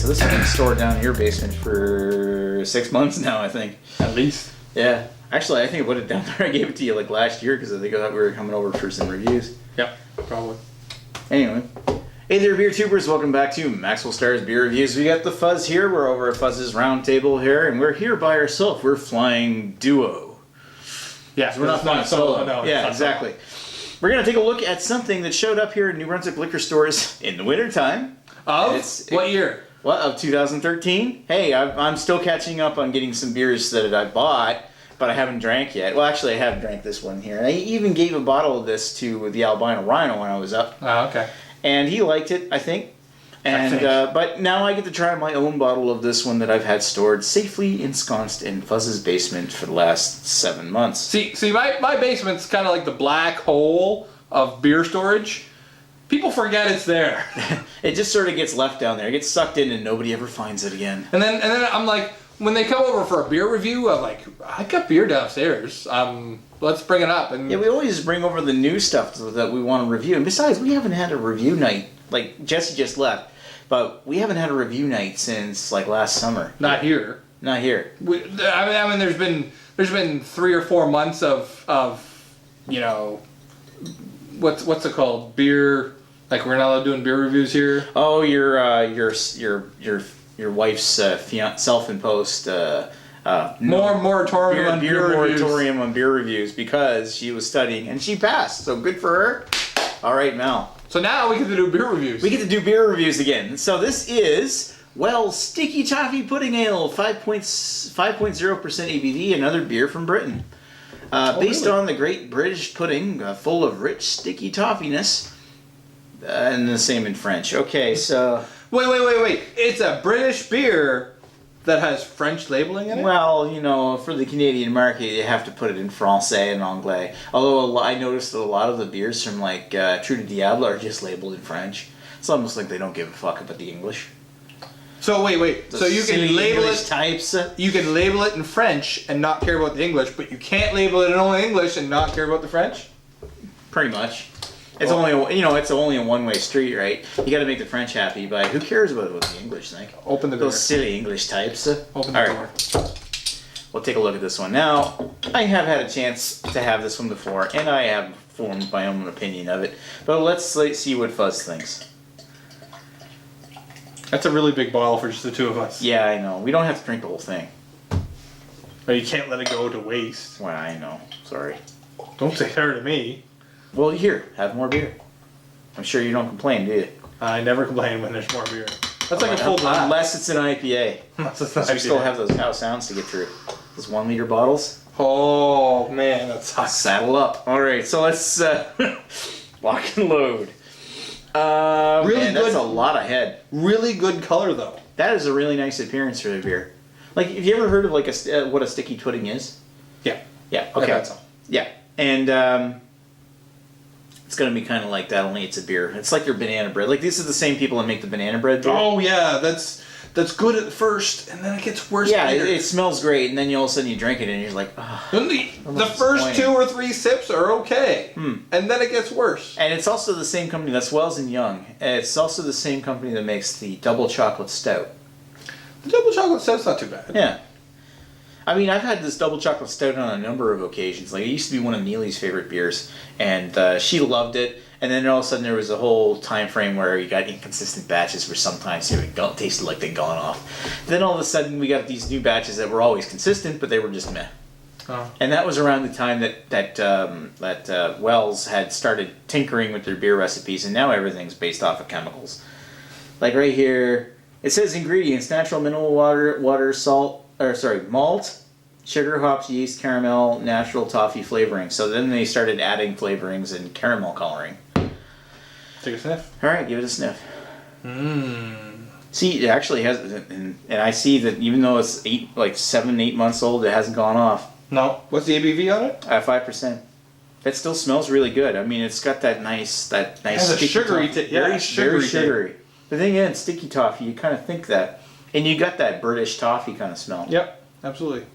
So this has been stored down in your basement for 6 months now, I think. At least. Yeah. Actually, I think I put it down there. I gave it to you like last year because I think I thought we were coming over for some reviews. Yep, probably. Anyway. Hey there, beer tubers. Welcome back to Maxwell Starr's Beer Reviews. We got the Fuzz here. We're over at Fuzz's round table here, and we're here by ourselves. We're flying duo. Yeah, So we're not flying solo. No, Yeah, exactly. We're going to take a look at something that showed up here in New Brunswick liquor stores in the wintertime. What year? What, of 2013? Hey, I'm still catching up on getting some beers that I bought, but I haven't drank yet. Well, actually, I have drank this one here. And I even gave a bottle of this to the albino rhino when I was up. Oh, okay. And he liked it, I think. And but now I get to try my own bottle of this one that I've had stored safely ensconced in Fuzz's basement for the last 7 months. See, my basement's kind of like the black hole of beer storage. People forget it's there. It just sort of gets left down there. It gets sucked in and nobody ever finds it again. And then I'm like, when they come over for a beer review, I'm like, I got beer downstairs. Let's bring it up. And yeah, we always bring over the new stuff that we want to review. And besides, we haven't had a review night. Like, Jesse just left. But we haven't had a review night since, like, last summer. Not here. Not here. I mean, there's been 3 or 4 months of you know, what's it called? Beer. Like, we're not allowed doing beer reviews here. Oh, your wife's self-imposed moratorium on beer reviews. Moratorium on beer reviews because she was studying and she passed. So good for her. All right, Mel. So now we get to do beer reviews. We get to do beer reviews again. So this is Sticky Toffee Pudding Ale, 5.0% ABV, another beer from Britain. Based on the great British pudding, full of rich, sticky toffiness. And the same in French. Okay, so... Wait. It's a British beer that has French labeling in it? Well, you know, for the Canadian market, you have to put it in Francais and Anglais. Although I noticed that a lot of the beers from, like, True de Diable are just labeled in French. It's almost like they don't give a fuck about the English. So wait. So you can label English it... types. You can label it in French and not care about the English, but you can't label it in only English and not care about the French? Pretty much. It's only a one-way street, right? You got to make the French happy, but who cares about what the English think? Open the door. Those silly English types. Open the door. We'll take a look at this one. Now, I have had a chance to have this one before, and I have formed my own opinion of it. But let's see what Fuzz thinks. That's a really big bottle for just the two of us. Yeah, I know. We don't have to drink the whole thing. But you can't let it go to waste. Well, I know. Sorry. Don't say sorry to me. Well, here, have more beer. I'm sure you don't complain, do you? I never complain when there's more beer. That's like a full glass. Unless it's an IPA. Unless We still have those cow sounds to get through. Those 1 liter bottles. Oh, man, that sucks. Saddle up. All right, so let's lock and load. Really man, good. That's a lot of head. Really good color, though. That is a really nice appearance for the beer. Like, have you ever heard of like what a sticky pudding is? Yeah. Yeah. Okay. I've had some. Yeah, and it's gonna be kind of like that. Only it's a beer. It's like your banana bread. Like these are the same people that make the banana bread beer. Oh yeah, that's good at first, and then it gets worse. Yeah, later. it smells great, and then all of a sudden you drink it, and you're like, oh. The first 2 or 3 sips are okay, and then it gets worse. And it's also the same company. That's Wells and Young. It's also the same company that makes the double chocolate stout. The double chocolate stout's not too bad. Yeah. I mean, I've had this double chocolate stout on a number of occasions. Like, it used to be one of Neely's favorite beers, and she loved it. And then all of a sudden there was a whole time frame where you got inconsistent batches where sometimes it tasted like they'd gone off. Then all of a sudden we got these new batches that were always consistent, but they were just meh. Oh. And that was around the time that Wells had started tinkering with their beer recipes, and now everything's based off of chemicals. Like right here, it says ingredients: natural mineral water, salt, malt, sugar, hops, yeast, caramel, natural toffee flavoring. So then they started adding flavorings and caramel coloring. Take a sniff. All right, give it a sniff. See, it actually has, and I see that even though it's 7, 8 months old, it hasn't gone off. No. What's the ABV on it? 5%. That still smells really good. I mean, it's got that nice it has a sugary toffee. very sugary. The thing is, sticky toffee, you kind of think that, and you got that British toffee kind of smell. Yep, absolutely.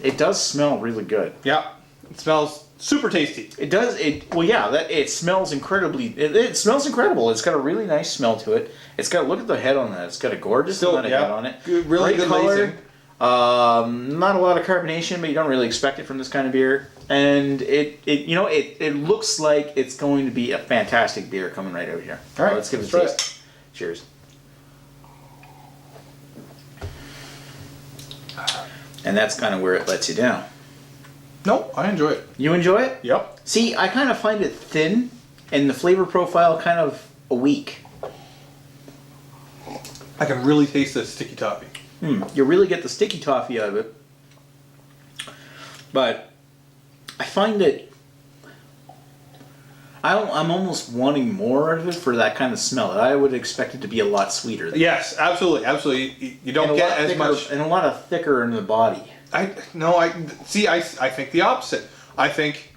It does smell really good. Yeah. It smells super tasty. It does. It smells incredibly. It smells incredible. It's got a really nice smell to it. It's got, look at the head on that. It's got a gorgeous amount of head on it. Really Great good color. lacing. Not a lot of carbonation, but you don't really expect it from this kind of beer. And it looks like it's going to be a fantastic beer coming right out here. All right, let's give it a try taste. Cheers. And that's kind of where it lets you down. No, I enjoy it. You enjoy it? Yep. See, I kind of find it thin, and the flavor profile kind of weak. I can really taste the sticky toffee. You really get the sticky toffee out of it. But I find that I'm almost wanting more of it for that kind of smell. I would expect it to be a lot sweeter. Yes, absolutely, absolutely. You don't get as much, and a lot of thicker in the body. I think the opposite. I think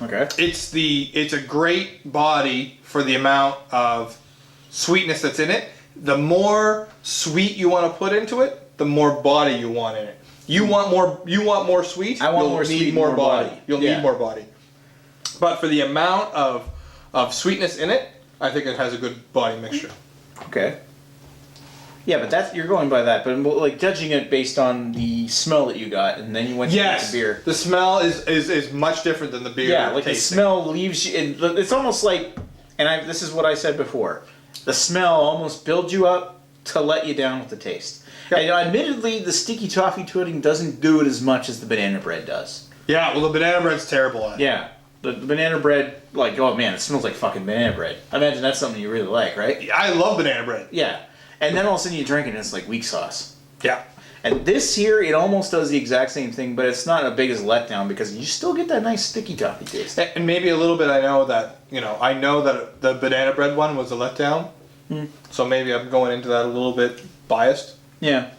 Okay. it's a great body for the amount of sweetness that's in it. The more sweet you want to put into it, the more body you want in it. You want more sweet. I want you'll more need sweet, more more body. body. You'll Yeah. need more body. But for the amount of sweetness in it, I think it has a good body mixture. Okay. Yeah, but you're going by that. But like judging it based on the smell that you got, and then you went to drink the beer. The smell is much different than the beer. Yeah, like tasting. the smell leaves you. It's almost like, and this is what I said before. The smell almost builds you up to let you down with the taste. Yep. And admittedly, the sticky toffee pudding doesn't do it as much as the banana bread does. Yeah, well, the banana bread's terrible at it. Yeah, the banana bread, like, oh man, it smells like fucking banana bread. I imagine that's something you really like, right? I love banana bread. Yeah, and then all of a sudden you drink it and it's like weak sauce. Yeah. And this here, it almost does the exact same thing, but it's not as big as letdown because you still get that nice sticky toffee taste. And maybe a little bit. I know that the banana bread one was a letdown. So maybe I'm going into that a little bit biased. Yeah.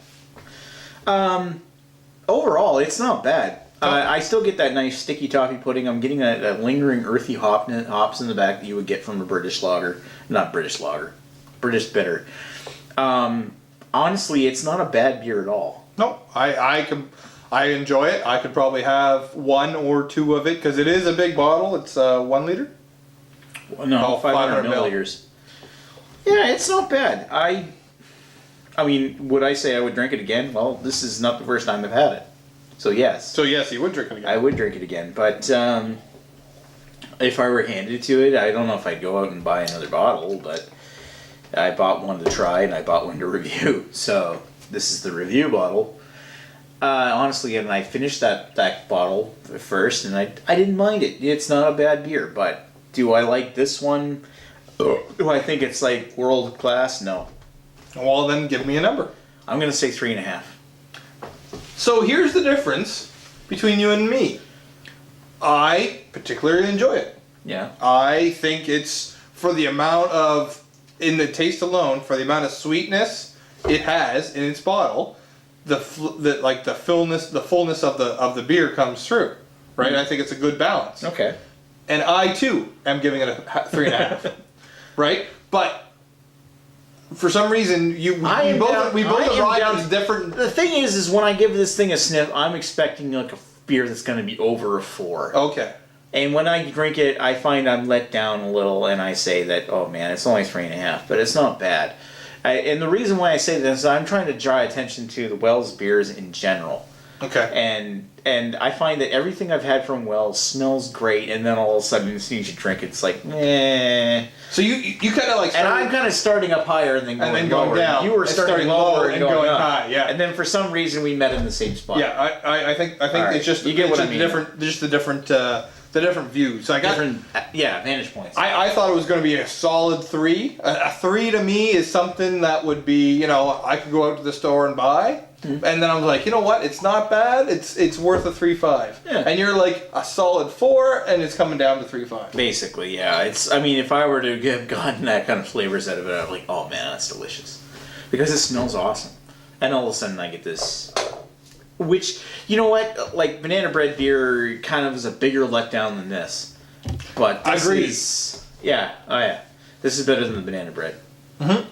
Overall, it's not bad. I still get that nice sticky toffee pudding. I'm getting that lingering earthy hops in the back that you would get from a British lager. Not British lager. British bitter. Honestly, it's not a bad beer at all. No, I enjoy it. I could probably have one or two of it because it is a big bottle. It's 1 liter. No, 500 mil. milliliters. Yeah, it's not bad. I mean, would I say I would drink it again? Well, this is not the first time I've had it. So yes. So yes, you would drink it again. I would drink it again, but if I were handed to it, I don't know if I'd go out and buy another bottle, but I bought one to try and I bought one to review. So this is the review bottle. Honestly, and I finished that bottle first, and I didn't mind it. It's not a bad beer, but do I like this one? Do I think it's like world class? No. Well, then give me a number. I'm gonna say 3.5. So here's the difference between you and me. I particularly enjoy it. Yeah. I think it's for the amount of, in the taste alone, for the amount of sweetness it has in its bottle, the fullness of the beer comes through, right? I think it's a good balance. Okay. And I too am giving it a 3.5, right? But for some reason, we both arrived at different. The thing is when I give this thing a sniff, I'm expecting like a beer that's going to be over a 4. Okay. And when I drink it, I find I'm let down a little, and I say that, oh man, it's only 3.5, but it's not bad. And the reason why I say this is I'm trying to draw attention to the Wells beers in general. Okay. And I find that everything I've had from Wells smells great, and then all of a sudden, as soon as you drink it, it's like, meh. So you kind of like. And I'm kind of starting up higher and then going going lower. down. You were starting lower and going up. high. Yeah. And then for some reason we met in the same spot. Yeah, I think right. it's just You get what I mean. The different views. So I got Different, vantage points. I thought it was going to be a solid 3. A 3 to me is something that would be, I could go out to the store and buy. Mm-hmm. And then I was like, you know what? It's not bad. It's worth a 3.5. Yeah. And you're like a solid 4, and it's coming down to 3.5. Basically, yeah. If I were to have gotten that kind of flavors out of it, I'd be like, oh man, that's delicious. Because it smells awesome. And all of a sudden I get this, which, you know what? Like, banana bread beer kind of is a bigger letdown than this. But this Agreed. is, yeah, oh yeah. This is better than the banana bread. Mm-hmm.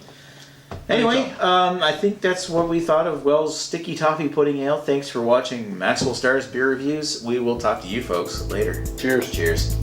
Anyway, I think that's what we thought of Wells Sticky Toffee Pudding Ale. Thanks for watching Maxwell Starr's beer reviews. We will talk to you folks later. Cheers. Cheers.